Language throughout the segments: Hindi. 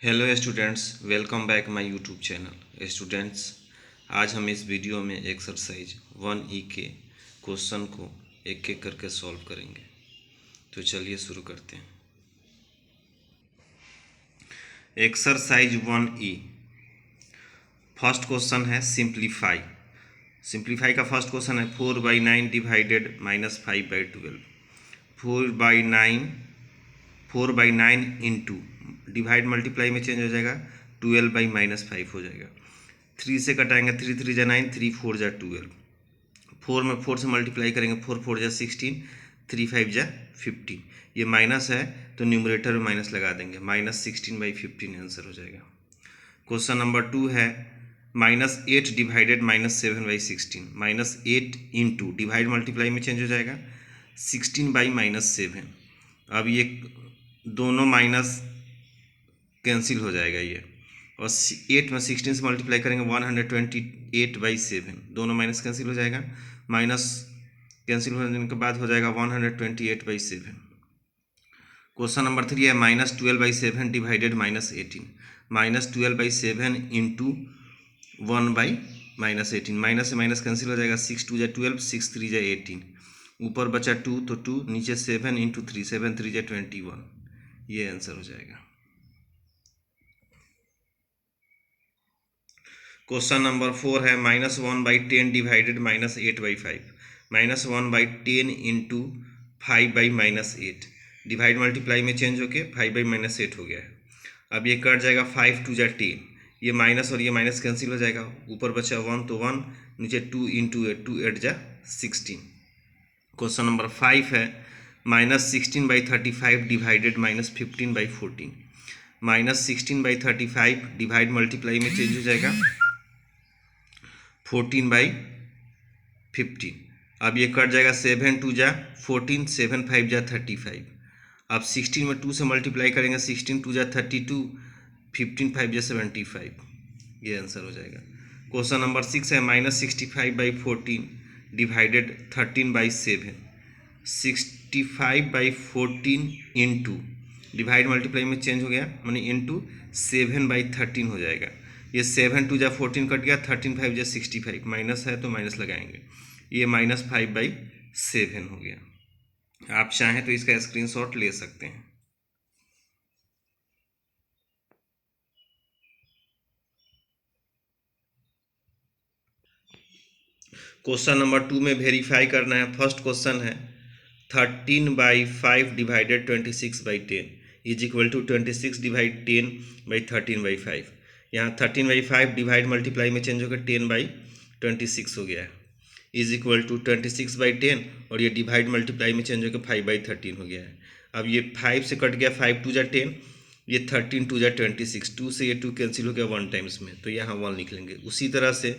Hello students, welcome back my YouTube channel. Students, आज हम इस वीडियो में एक्सरसाइज 1E के क्वेश्चन को एक एक करके सॉल्व करेंगे। तो चलिए शुरू करते हैं। एक्सरसाइज 1E फर्स्ट क्वेश्चन है सिंप्लीफाई। सिंप्लीफाई का फर्स्ट क्वेश्चन है 4/9 डिवाइडेड -5/12। 4/9 इंटू डिवाइड मल्टीप्लाई में चेंज हो जाएगा, 12/-5 हो जाएगा। 3 से कटाएंगे, 3 3 जा 9, 3 4 जा 12। 4 में 4 से मल्टीप्लाई करेंगे, 4 4 जा 16, 3 5 जा 15। ये माइनस है तो न्यूमरेटर में माइनस लगा देंगे, -16/15 आंसर हो जाएगा। क्वेश्चन नंबर 2 है -8 डिवाइडेड -7/16। -8 इंटू डिवाइड मल्टीप्लाई में चेंज हो जाएगा, 16/-7। अब ये दोनों माइनस कैंसिल हो जाएगा ये, और 8 में 16 से मल्टीप्लाई करेंगे, 128/7। दोनों माइनस कैंसिल हो जाएगा, माइनस कैंसिल होने के बाद हो जाएगा 128/7। क्वेश्चन नंबर 3 है -12/7 डिवाइडेड -18। -12/7 इंटू 1/-18। माइनस से माइनस कैंसिल हो जाएगा, 6 2 जा 12, 6 3 जा 18। ऊपर बचा 2 तो 2, नीचे 7 इंटू 3, 7 3 जा 21। ये आंसर हो जाएगा। क्वेश्चन नंबर 4 है -1/10 डिवाइडेड -8/5। -1/10 इंटू 5/-8। डिवाइड मल्टीप्लाई में चेंज होके 5/-8 हो गया है। अब ये कट जाएगा, 5 2 जा 10। ये माइनस और ये माइनस कैंसिल हो जाएगा, ऊपर बचा 1 तो 1, नीचे 2 इंटू 8, 2 8 जा 16। क्वेश्चन नंबर 5 है -16/35 डिवाइडेड -15/14। -16/35 डिवाइड मल्टीप्लाई में चेंज हो जाएगा, 14/15। अब ये कट जाएगा, 7 2 जा 14, 7 5 जा 35। अब 16 में 2 से मल्टीप्लाई करेंगे, 16 2 जा 32, 15 5 जा 75। ये आंसर हो जाएगा। क्वेश्चन नंबर 6 है -65/14 डिवाइडेड 13/7। 65/14 इंटू डिवाइड मल्टीप्लाई में चेंज हो गया, मानी इंटू 7/13 हो जाएगा। ये 7 2 जा 14 कट गया, 13 5 जा 65, माइनस है तो माइनस लगाएंगे, ये -5/7 हो गया। आप चाहें तो इसका स्क्रीनशॉट ले सकते हैं। क्वेश्चन नंबर 2 में वेरीफाई करना है। फर्स्ट क्वेश्चन है 13/5 divided 26/10 is equal to 26 divide 10/13/5। यहाँ 13/5 डिवाइड मल्टीप्लाई में चेंज होकर 10/26 हो गया है, इज इक्वल टू 26/10, और ये डिवाइड मल्टीप्लाई में चेंज होकर 5/13 हो गया है। अब ये 5 से कट गया, 5 2 जा 10, ये 13 2 जा 26, 2 से ये 2 कैंसिल हो गया 1 टाइम्स में, तो यहाँ 1 लिख लेंगे। उसी तरह से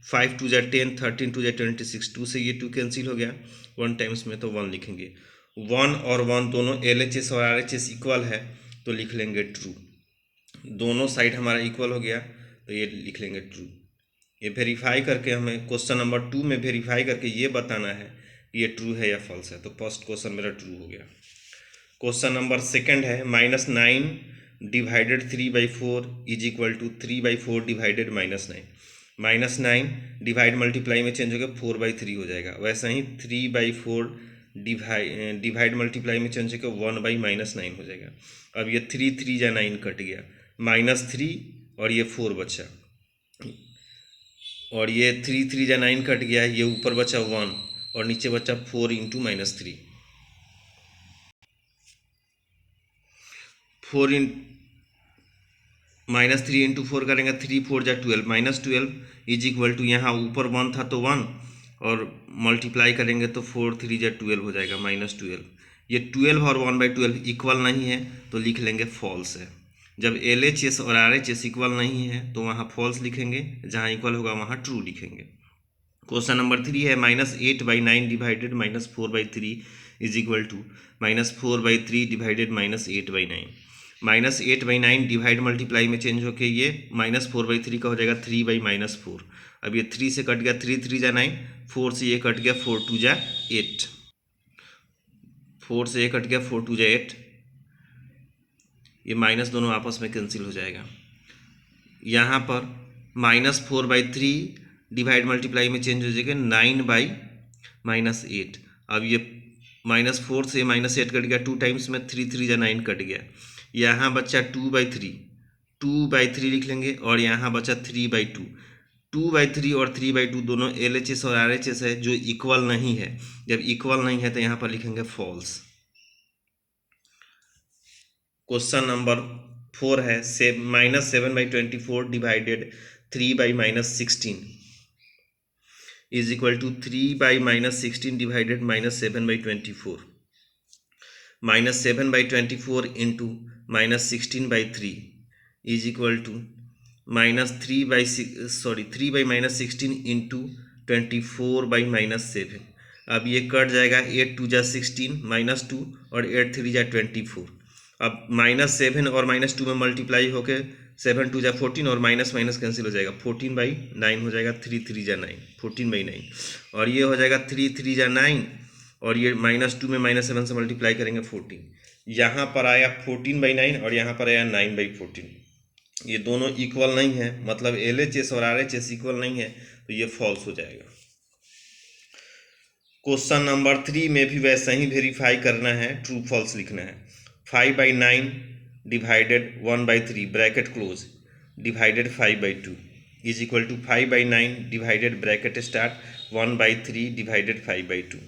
5 2 जा 10, 13 2 जा 26, 2 से ये 2 कैंसिल हो गया 1 टाइम्स में, तो 1 लिखेंगे। 1 और 1 दोनों LHS और RHS इक्वल है, तो लिख लेंगे ट्रू। दोनों साइड हमारा इक्वल हो गया, तो ये लिख लेंगे ट्रू। ये वेरीफाई करके हमें क्वेश्चन नंबर 2 में वेरीफाई करके ये बताना है कि ये ट्रू है या फॉल्स है। तो फर्स्ट क्वेश्चन मेरा ट्रू हो गया। क्वेश्चन नंबर सेकंड है -9 divided 3/4 is equal to 3/4 divided -9। -9 divide multiply में चेंज हो गया, 4/3 हो जाएगा। वैसा ही 3/4 डिवाइड मल्टीप्लाई में चेंज होकर 1/-9 हो जाएगा। अब ये 3 3 जा 9 कट गया, -3 और ये 4 बचा, और ये 3 3 जा 9 कट गया, ये ऊपर बचा 1 और नीचे बचा 4 इंटू -3। 4 इन -3 इंटू 4 करेंगे, 3 4 जा 12, -12 इज इक्वल टू, यहाँ ऊपर 1 था तो 1, और मल्टीप्लाई करेंगे तो 4 3 जा 12 हो जाएगा, -12। ये 12 और 1/12 इक्वल नहीं है, तो लिख लेंगे फॉल्स है। जब LHS और RHS इक्वल नहीं है तो वहाँ फॉल्स लिखेंगे, जहाँ इक्वल होगा वहाँ ट्रू लिखेंगे। क्वेश्चन नंबर 3 है -8/9 divided -4/3 is equal to -4/3 divided -8/9। -8/9 divide multiply में चेंज होके ये -4/3 का हो जाएगा, 3/-4। अब ये 3 से कट गया, 3 3 जा 9, 4 से ये कट गया, 4 2 जा 8, 4 से ये कट गया, 4 2 जा 8। ये माइनस दोनों आपस में कैंसिल हो जाएगा। यहाँ पर -4/3 डिवाइड मल्टीप्लाई में चेंज हो जाएगा 9/-8। अब ये -4 से -8 कट गया, 2 टाइम्स में 3 3 जा 9 कट गया। यहाँ बचा 2/3 लिख लेंगे, और यहाँ बचा 3/2। 2/3 और 3/2 दोनों LHS और RHS है जो इक्वल नहीं है। जब इक्वल नहीं है तो यहाँ पर लिखेंगे फॉल्स। क्वेश्चन नंबर 4 है -7/24 divided 3/-16 is equal to 3/-16 divided -7/24। -7/24 into -16/3 is equal to -3/-16 into 24/-7। अब ये कट जाएगा, 8 2 जा 16 -2 और 8 3 जा 24। अब -7 और -2 में मल्टीप्लाई होके 7 2 जा 14 और माइनस कैंसिल हो जाएगा, 14/9 हो जाएगा, 3 3 जा 9, 14/9। और ये हो जाएगा 3 3 जा 9, और ये -2 में -7 से मल्टीप्लाई करेंगे 14। यहाँ पर आया 14/9 और यहाँ पर आया 9/14। ये दोनों इक्वल नहीं है, मतलब LHS और RHS इक्वल नहीं है, तो ये फॉल्स हो जाएगा। क्वेश्चन नंबर 3 में भी वैसा ही वेरीफाई करना है, ट्रू फॉल्स लिखना है। 5/9 divided 1/3 bracket close divided 5/2 is equal to 5/9 divided bracket start 1/3 divided 5/2।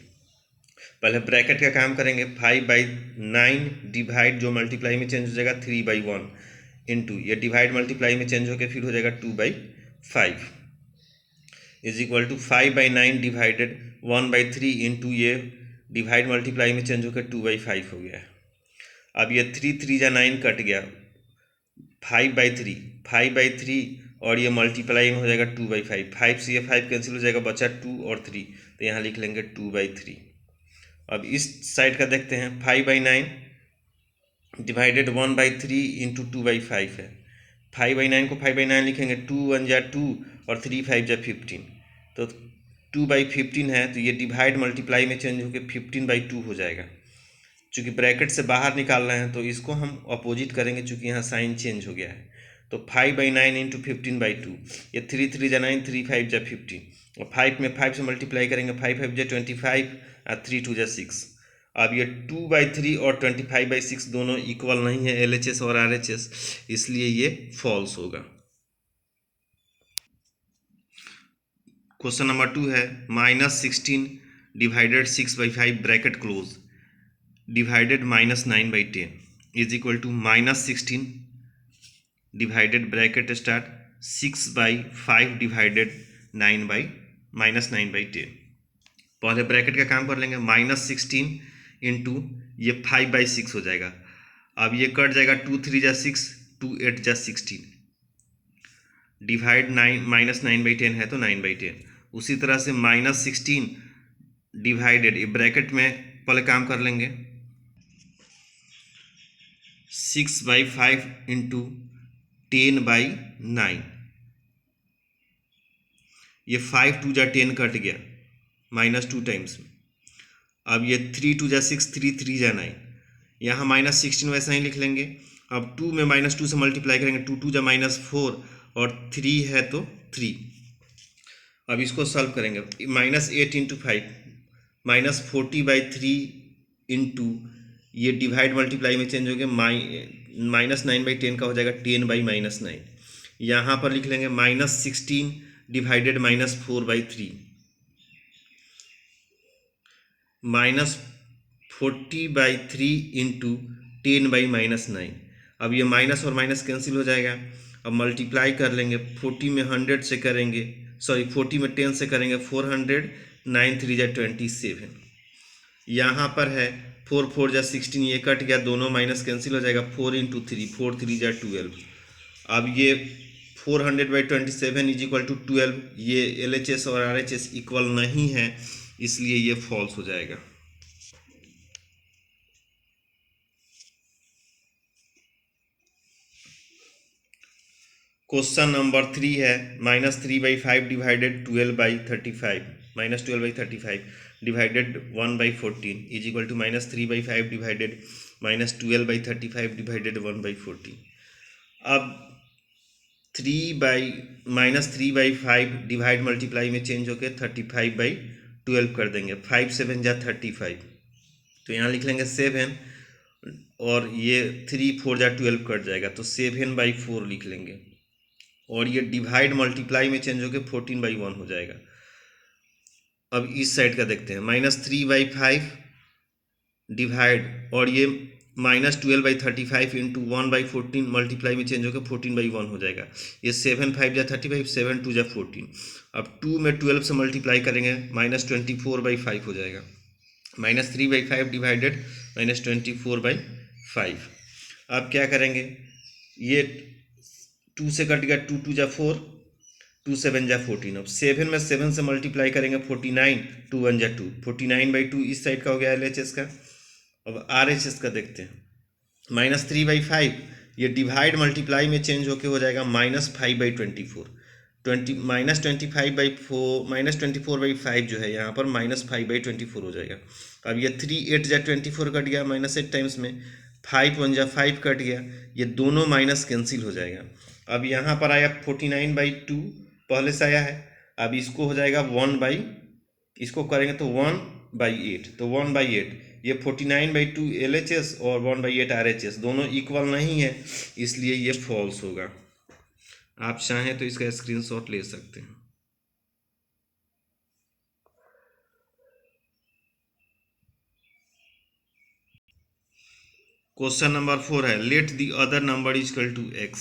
पहले ब्रैकेट का काम करेंगे। 5/9 डिवाइड जो मल्टीप्लाई में चेंज हो जाएगा 3/1 इंटू ये डिवाइड मल्टीप्लाई में चेंज होकर फिर हो जाएगा 2/5 is equal to 5/9 divided 1/3 into ये डिवाइड मल्टीप्लाई में चेंज होकर 2/5 हो गया। अब ये 3 3 जा 9 कट गया, 5/3 और ये मल्टीप्लाई में हो जाएगा 2/5। 5 से ये 5 कैंसिल हो जाएगा, बचा 2 और 3, तो यहाँ लिख लेंगे 2/3। अब इस साइड का देखते हैं। 5/9 डिवाइडेड 1/3 इंटू 2/5 है। 5/9 को 5/9 लिखेंगे, 2 1 जा 2 और 3 5 जा 15, तो 2/15 है, तो ये डिवाइड मल्टीप्लाई में चेंज होकर 15/2 हो जाएगा। चूँकि ब्रैकेट से बाहर निकालना है तो इसको हम अपोजिट करेंगे, चूँकि यहाँ साइन चेंज हो गया है। तो 5/9 इंटू 15/2, ये 3 3 जा 9, 3 5 जा 15, और 5 में 5 से मल्टीप्लाई करेंगे, 5 5 जा 25 और 3 2 जा 6। अब ये 2/3 और 25/6 दोनों इक्वल नहीं है, LHS और RHS, इसलिए ये फॉल्स होगा। क्वेश्चन नंबर 2 है -16 divided 6/5 bracket close divided -9/10 is equal to -16 divided bracket start 6/5 divided -9/10। पहले ब्रैकेट का काम कर लेंगे। -16 इंटू ये 5/6 हो जाएगा। अब ये कट जाएगा, 2 3 जा 6, 2 8 जा 16 डिवाइड -9/10 है तो 9/10। उसी तरह से -16 डिवाइडेड, ये ब्रैकेट में पहले काम कर लेंगे, 6/5 इंटू 10/9। ये 5 2 जा 10 कट गया, -2 टाइम्स में। अब ये 3 2 जा 6, 3 3 जा 9, यहाँ -16 वैसा ही लिख लेंगे। अब 2 में -2 से मल्टीप्लाई करेंगे, 2 2 जा -4 और 3 है तो 3। अब इसको सॉल्व करेंगे। -8 इंटू 5 -40/3 इंटू ये डिवाइड मल्टीप्लाई में चेंज हो गया, -9/10 का हो जाएगा 10/-9। यहाँ पर लिख लेंगे -16 डिवाइडेड -4/3 -40/3 इंटू 10/-9। अब ये माइनस और माइनस कैंसिल हो जाएगा। अब मल्टीप्लाई कर लेंगे, 40 में 100 से करेंगे, 40 में 10 से करेंगे 400, 9 3 जा 27। यहाँ पर है 4 4 जा 16, ये कट गया, दोनों माइनस कैंसिल हो जाएगा, 4 इंटू 3, 4 3 जा 12। अब ये 400/27 इज इक्वल टू 12। ये LHS और RHS इक्वल नहीं है, इसलिए ये फॉल्स हो जाएगा। क्वेश्चन नंबर 3 है -3/5 divided 12/35 -12/35 divided 1/14 is equal to -3/5 divided -12/35 divided 1/14। अब 3/-3/5 डिवाइड मल्टीप्लाई में चेंज होकर 35/12 कर देंगे। 5 7 जा 35, तो यहाँ लिख लेंगे 7 और ये 3 4 जा 12 कट जाएगा तो 7/4 लिख लेंगे। और ये डिवाइड मल्टीप्लाई में चेंज होकर 14/1 हो जाएगा। अब इस साइड का देखते हैं, -3/5 डिवाइड और ये -12/35 इंटू 1/14 मल्टीप्लाई में चेंज होकर 14/1 हो जाएगा। ये 7 5 जा 35, 7 2 जा 14। अब 2 में 12 से मल्टीप्लाई करेंगे -24/5 हो जाएगा। -3/5 डिवाइडेड -24/5। अब क्या करेंगे, ये 2 से कट गया, 2 2 जा 4, 2 7 जा 14। अब 7 में 7 से मल्टीप्लाई करेंगे 49, 2 1 जा 2, 49/2 इस साइड का हो गया LHS का। अब RHS का देखते हैं, -3/5 ये डिवाइड मल्टीप्लाई में चेंज होके हो जाएगा -5/24। -24/5 जो है यहाँ पर -5/24 हो जाएगा। अब ये 3 8 जा 24 कट गया, -8 टाइम्स में 5 1 जा 5 कट गया, ये दोनों माइनस कैंसिल हो जाएगा। अब यहाँ पर आया 49/2 पहले से आया है, अब इसको हो जाएगा इसको करेंगे तो 1/8, तो 1/8 ये 49/2 LHS और 1/8 RHS दोनों इक्वल नहीं है, इसलिए ये फॉल्स होगा। आप चाहें तो इसका स्क्रीनशॉट ले सकते हैं। क्वेश्चन नंबर 4 है, let the other number is equal to x।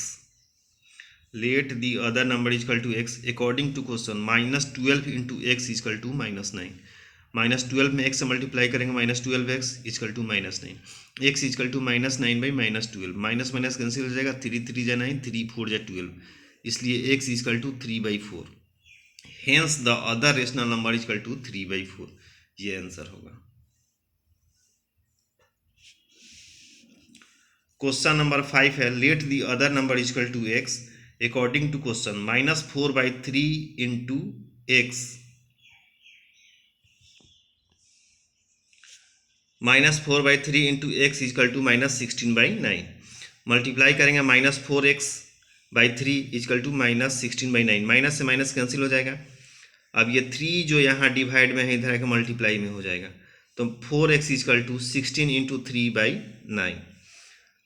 Let the other number is equal to x according to question -12 into x is equal to -9। -12 में x से मल्टीप्लाई करेंगे -12x is equal to -9, x is equal to -9/-12, minus minus cancel हो जाएगा, 3 3 जा 9, 3 4 जा 12, इसलिए x is equal to 3/4। Hence the other rational number is equal to 3/4, ये आंसर होगा। क्वेश्चन नंबर 5 है, let the other number is equal to x according to question -4/3 into x. -4/3 into x is equal to -16/9। Multiply करेंगे -4x/3 इजकल टू -16/9, माइनस से माइनस कैंसिल हो जाएगा। अब ये 3 जो यहाँ डिवाइड में है इधर आके मल्टीप्लाई में हो जाएगा, तो 4x इजकल टू 16 इंटू 3/9।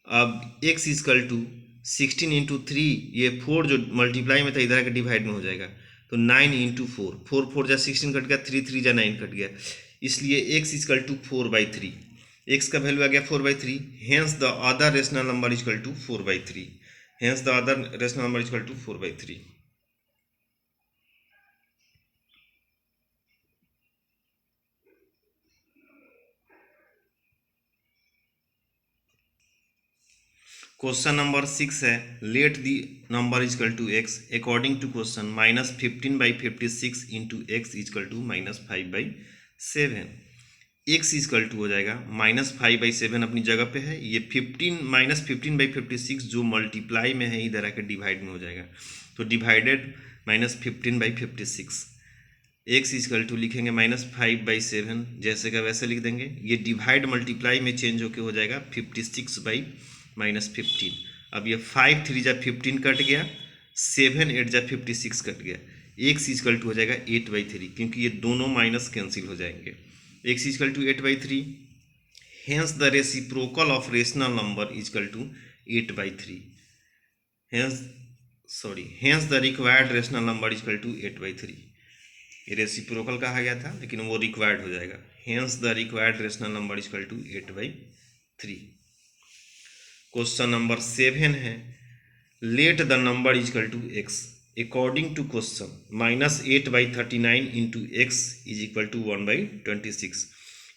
अब x इजकल टू 16 इंटू 3, ये 4 जो मल्टीप्लाई में था इधर आके डिवाइड में हो जाएगा, तो 9 इंटू 4, 4 4 जा 16 कट गया, 3 3 जा 9 कट गया, इसलिए x इजकल टू 4/3। x का वैल्यू आ गया 4/3, hence the other rational number is equal to 4/3। Hence the other rational number is equal to 4/3। Question number 6 है, let the number is equal to x according to question -15/56 into x is equal to -5/7। x is equal to हो जाएगा -5/7 अपनी जगह पे है, ये 15/56 जो मल्टीप्लाई में है इधर आकर डिवाइड में हो जाएगा, तो डिवाइडेड -15/56। x इजकल टू लिखेंगे -5/7, जैसे का वैसे लिख देंगे। ये डिवाइड मल्टीप्लाई में चेंज होके हो जाएगा 56/-15। अब ये 5 3 जा 15 कट गया, 7 8 जा 56 कट गया, x इजकल टू हो जाएगा 8/3, क्योंकि ये दोनों माइनस कैंसिल हो जाएंगे। x is equal to 8/3, hence the reciprocal of rational number is equal to 8/3। Hence the required rational number is equal to 8/3। ये रेसिप्रोकल कहा गया था लेकिन वो रिक्वायर्ड हो जाएगा। Hence the required rational number is equal to 8/3। Question number 7 है, let the number is equal to x according to question -8/39 into x is equal to 1/26।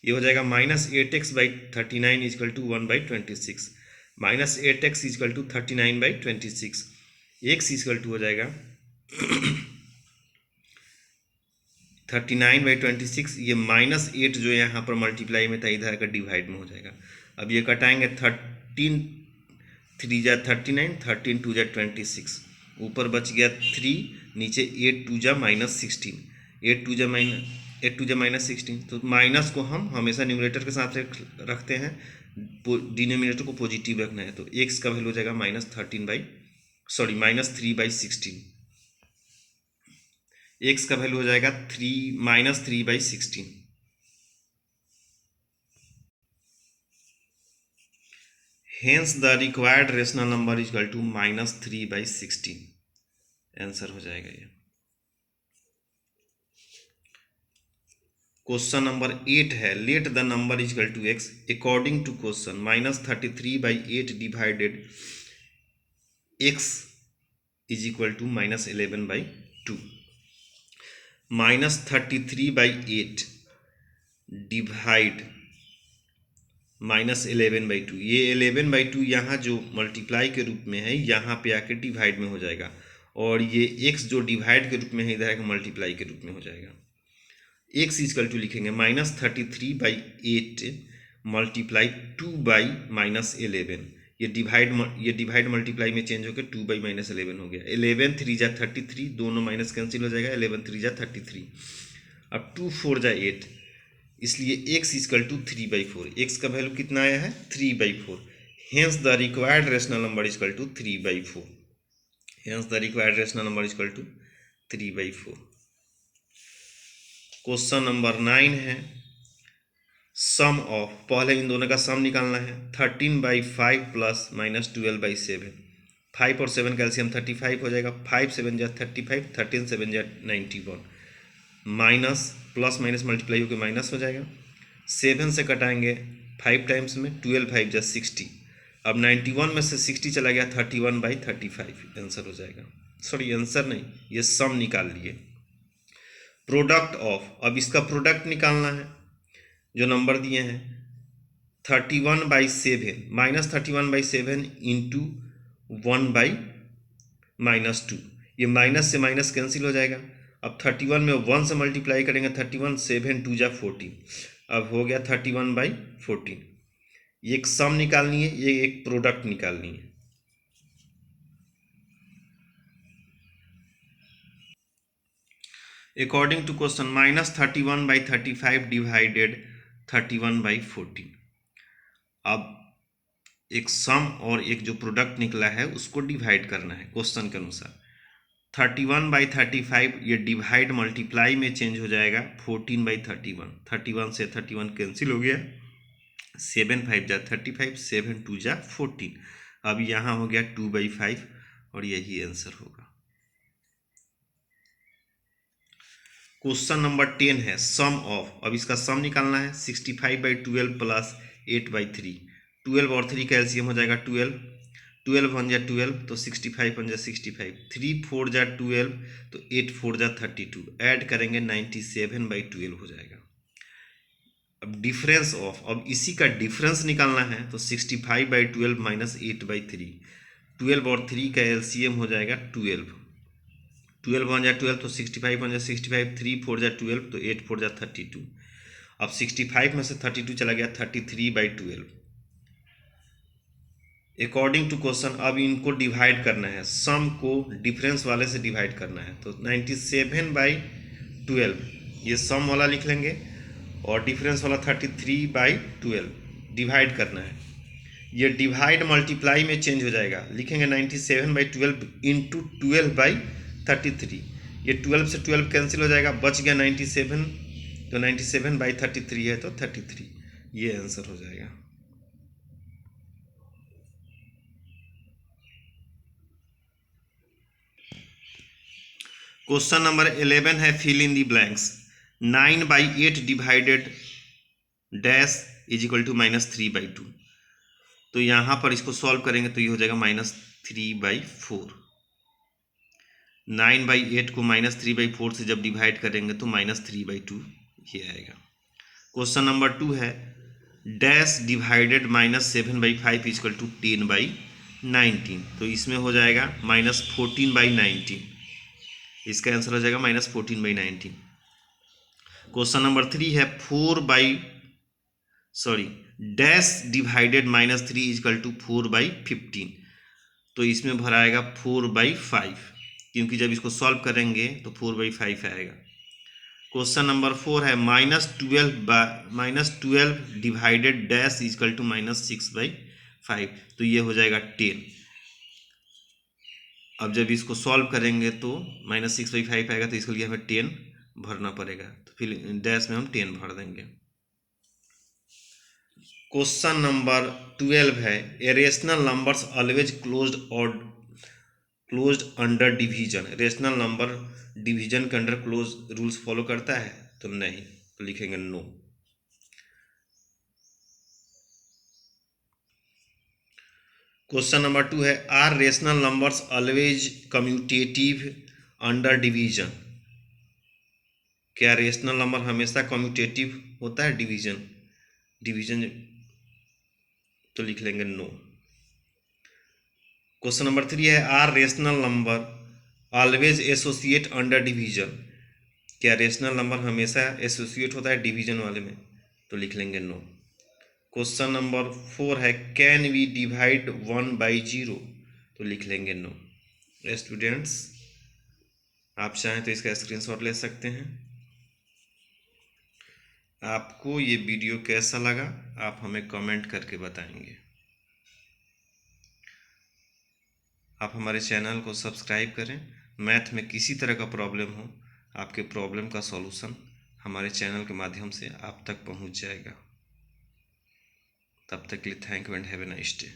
ये हो जाएगा -8x/39 is equal to 1/26, -8x is equal to 39/26। x is equal to हो जाएगा 39/26, ये -8 जो यहाँ पर मल्टीप्लाई में था इधर का डिवाइड में हो जाएगा। अब ये कटाएंगे, 13 3 जा 39, 13 2 जा 26, ऊपर बच गया 3, नीचे 8 2 जा -16, 8 2 जा -16, तो माइनस को हम हमेशा न्यूमरेटर के साथ रखते हैं, डिनोमिनेटर को पॉजिटिव रखना है, तो एक्स का वैल्यू हो जाएगा -3/16। एक्स का वैल्यू हो जाएगा -3/16। Hence the required rational number is equal to -3/16। Answer हो जाएगा ये। क्वेश्चन नंबर 8 है, let the number is equal to x according to question -33/8 divided x is equal to -11/2। -33/8 divide -11/2, ये 11/2 यहाँ जो मल्टीप्लाई के रूप में है यहाँ पे आके डिवाइड में हो जाएगा, और ये x जो डिवाइड के रूप में है इधर आके मल्टीप्लाई के रूप में हो जाएगा। x इक्वल टू लिखेंगे -33/8 मल्टीप्लाई 2/-11। ये डिवाइड मल्टीप्लाई में चेंज होकर 2/-11 हो गया। 11 3 जा 33, दोनों माइनस कैंसिल हो जाएगा, 11 3 जा 33। अब 2 4 जा 8, इसलिए x इक्वल टू 3/4। x का वैल्यू कितना आया है 3/4। Hence the required rational number equal to 3/4। Hence the required rational number equal to 3/4। Question number 9 है, सम ऑफ, पहले इन दोनों का सम निकालना है। 13/5 प्लस -12/7। 5 और 7 का एलसीएम 35 हो जाएगा। 5 7 जा 35, 13 7 जा 91, माइनस प्लस माइनस मल्टीप्लाई होकर माइनस हो जाएगा। 7 से कटाएंगे 5 टाइम्स में, 12 5 जा 60। अब 91 में से 60 चला गया, 31/35 आंसर हो जाएगा। सॉरी आंसर नहीं, ये सम निकाल लिए। प्रोडक्ट ऑफ, अब इसका प्रोडक्ट निकालना है। जो नंबर दिए हैं 31/7 -31/7 इंटू 1/-2, ये माइनस से माइनस कैंसिल हो जाएगा। अब 31 में 1 से मल्टीप्लाई करेंगे, 31 7 2 जा 14, अब हो गया 31/14। ये एक सम निकालनी है, ये एक प्रोडक्ट निकालनी है। According to question -31/35 divided 31/14। अब एक सम और एक जो प्रोडक्ट निकला है उसको डिवाइड करना है क्वेश्चन के अनुसार। 31/35 ये डिवाइड मल्टीप्लाई में चेंज हो जाएगा 14/31। 31 से 31 कैंसिल हो गया, 7 5 जा 35, 7 2 जा 14। अब यहाँ हो गया 2/5 और यही आंसर होगा। क्वेश्चन नंबर 10 है, सम ऑफ, अब इसका सम निकालना है। 65/12 प्लस 8/3। 12 और 3 का एलसीएम हो जाएगा 12। 12 1 जा 12, तो 65 1 जा 65। 3 4 जा 12, तो 8 4 जा 32। ऐड करेंगे 97/12 हो जाएगा। अब डिफरेंस ऑफ, अब इसी का डिफरेंस निकालना है, तो 65/12 माइनस 8/3। 12 और 3 का एलसीएम हो जाएगा 12। 12 1 जा 12, तो 65 1 जा 65। 3 4 जा 12, तो 8 4 जा 32। अब 65 में से 32 चला गया, 33/12। अकॉर्डिंग टू क्वेश्चन अब इनको डिवाइड करना है, सम को डिफरेंस वाले से डिवाइड करना है। तो 97/12 ये सम वाला लिख लेंगे, और डिफरेंस वाला 33/12 डिवाइड करना है। ये डिवाइड मल्टीप्लाई में चेंज हो जाएगा, लिखेंगे 97/12 इंटू 12/33। ये 12 से 12 कैंसिल हो जाएगा, बच गया 97, तो 97/33 है तो 33, ये आंसर हो जाएगा। क्वेश्चन नंबर 11 है, fill in the blanks. 9/8 divided dash is equal to -3/2। तो यहाँ पर इसको सॉल्व करेंगे तो ये हो जाएगा -3/4। 9/8 को -3/4 से जब डिवाइड करेंगे तो -3/2 ये आएगा। क्वेश्चन नंबर 2 है, dash divided -7/5 is equal to 10/19। तो इसमें हो जाएगा -14/19, इसका आंसर हो जाएगा -14/19। क्वेश्चन नंबर 3 है, डैश डिवाइडेड -3 इजकल टू 4/15। तो इसमें भराएगा 4/5, क्योंकि जब इसको सॉल्व करेंगे तो 4/5 आएगा। क्वेश्चन नंबर 4 है -12 डिवाइडेड डैश इजकल टू -6/5, तो ये हो जाएगा 10। अब जब इसको सॉल्व करेंगे तो -6/5 आएगा, तो इसके लिए हमें 10 भरना पड़ेगा, तो फिर डैश में हम 10 भर देंगे। क्वेश्चन नंबर 12 है a rational numbers always closed under division. Rational number division के अंडर क्लोज रूल्स फॉलो करता है, तो नहीं, तो लिखेंगे नो। क्वेश्चन नंबर 2 है are rational numbers always commutative under division. क्या रेशनल नंबर हमेशा कम्यूटेटिव होता है डिवीजन, तो लिख लेंगे नो। क्वेश्चन नंबर 3 है are rational number always associate under division. क्या रेशनल नंबर हमेशा एसोसिएट होता है डिवीजन वाले में, तो लिख लेंगे नो। क्वेश्चन नंबर 4 है कैन वी डिवाइड 1/0, तो लिख लेंगे नो। स्टूडेंट्स, आप चाहें तो इसका स्क्रीनशॉट ले सकते हैं। आपको ये वीडियो कैसा लगा आप हमें कमेंट करके बताएंगे। आप हमारे चैनल को सब्सक्राइब करें। मैथ में किसी तरह का प्रॉब्लम हो, आपके प्रॉब्लम का सॉल्यूशन हमारे चैनल के माध्यम से आप तक पहुंच जाएगा। तब तक के लिए thank you and have a nice day.